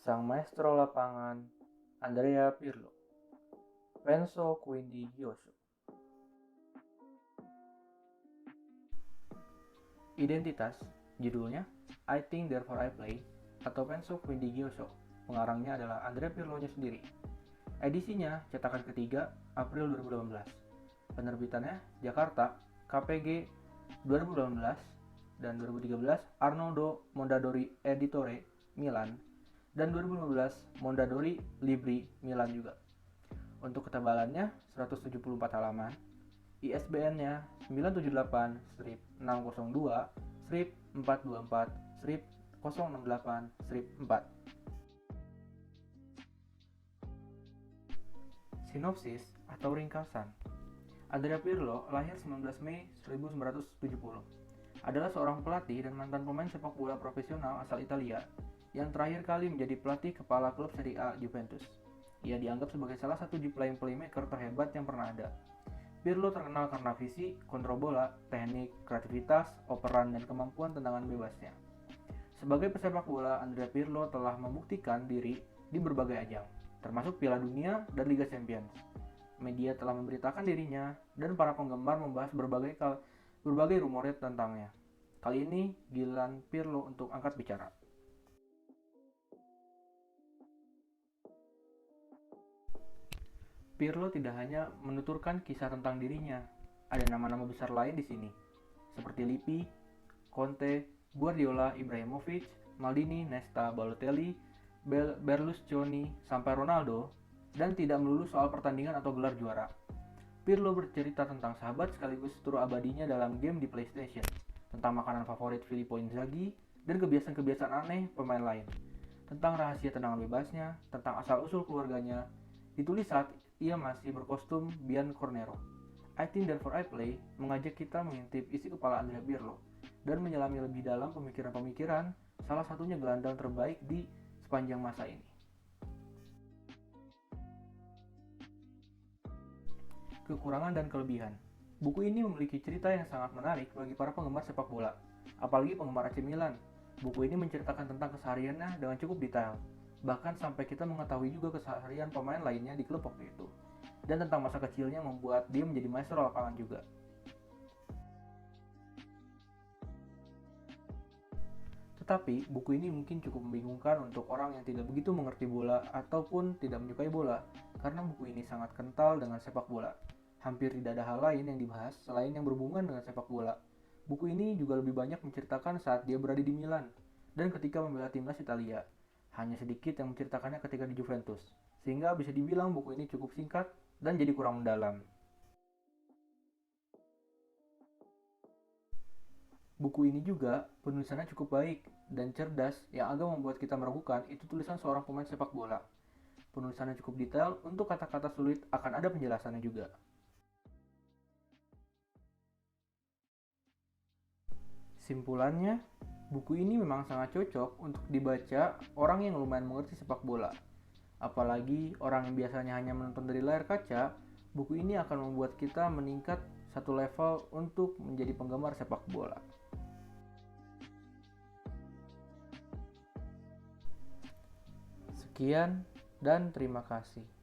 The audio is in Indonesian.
sang maestro lapangan Andrea Pirlo, Penso Quindi Gioso. Identitas, judulnya I Think Therefore I Play atau Penso Quindi Gioso. Pengarangnya adalah Andrea Pirlo-nya sendiri. Edisinya cetakan ketiga April 2018. Penerbitannya Jakarta, KPG 2018 dan 2013 Arnoldo Mondadori Editore, Milan, dan 2015 Mondadori Libri, Milan juga. Untuk ketebalannya 174 halaman, ISBN-nya 978-424-068-4. Sinopsis atau ringkasan. Andrea Pirlo lahir 19 Mei 1970. Adalah seorang pelatih dan mantan pemain sepak bola profesional asal Italia yang terakhir kali menjadi pelatih kepala klub Serie A Juventus. Ia dianggap sebagai salah satu playmaker terhebat yang pernah ada. Pirlo terkenal karena visi, kontrol bola, teknik, kreativitas, operan, dan kemampuan tendangan bebasnya. Sebagai pesepak bola, Andrea Pirlo telah membuktikan diri di berbagai ajang, termasuk Piala Dunia dan Liga Champions. Media telah memberitakan dirinya dan para penggemar membahas berbagai rumor tentangnya. Kali ini giliran Pirlo untuk angkat bicara. Pirlo tidak hanya menuturkan kisah tentang dirinya, ada nama-nama besar lain di sini, seperti Lippi, Conte, Guardiola, Ibrahimovic, Maldini, Nesta, Balotelli, Berlusconi, sampai Ronaldo, dan tidak melulu soal pertandingan atau gelar juara. Pirlo bercerita tentang sahabat sekaligus seturu abadinya dalam game di PlayStation, tentang makanan favorit Filippo Inzaghi, dan kebiasaan-kebiasaan aneh pemain lain, tentang rahasia tendangan bebasnya, tentang asal-usul keluarganya, ditulis saat ia masih berkostum Bian Cornero. I Think Therefore I Play mengajak kita mengintip isi kepala Andrea Pirlo dan menyelami lebih dalam pemikiran-pemikiran salah satunya gelandang terbaik di sepanjang masa ini. Kekurangan dan kelebihan. Buku ini memiliki cerita yang sangat menarik bagi para penggemar sepak bola, apalagi penggemar AC Milan. Buku ini menceritakan tentang kesehariannya dengan cukup detail, bahkan sampai kita mengetahui juga keseharian pemain lainnya di klub waktu itu, dan tentang masa kecilnya membuat dia menjadi maestro lapangan juga. Tetapi, buku ini mungkin cukup membingungkan untuk orang yang tidak begitu mengerti bola ataupun tidak menyukai bola, karena buku ini sangat kental dengan sepak bola. Hampir tidak ada hal lain yang dibahas selain yang berhubungan dengan sepak bola. Buku ini juga lebih banyak menceritakan saat dia berada di Milan, dan ketika membela timnas Italia. Hanya sedikit yang menceritakannya ketika di Juventus, sehingga bisa dibilang buku ini cukup singkat dan jadi kurang mendalam. Buku ini juga penulisannya cukup baik dan cerdas yang agak membuat kita meragukan itu tulisan seorang pemain sepak bola. Penulisannya cukup detail, untuk kata-kata sulit akan ada penjelasannya juga. Simpulannya, buku ini memang sangat cocok untuk dibaca orang yang lumayan mengerti sepak bola. Apalagi orang yang biasanya hanya menonton dari layar kaca, buku ini akan membuat kita meningkat satu level untuk menjadi penggemar sepak bola. Sekian dan terima kasih.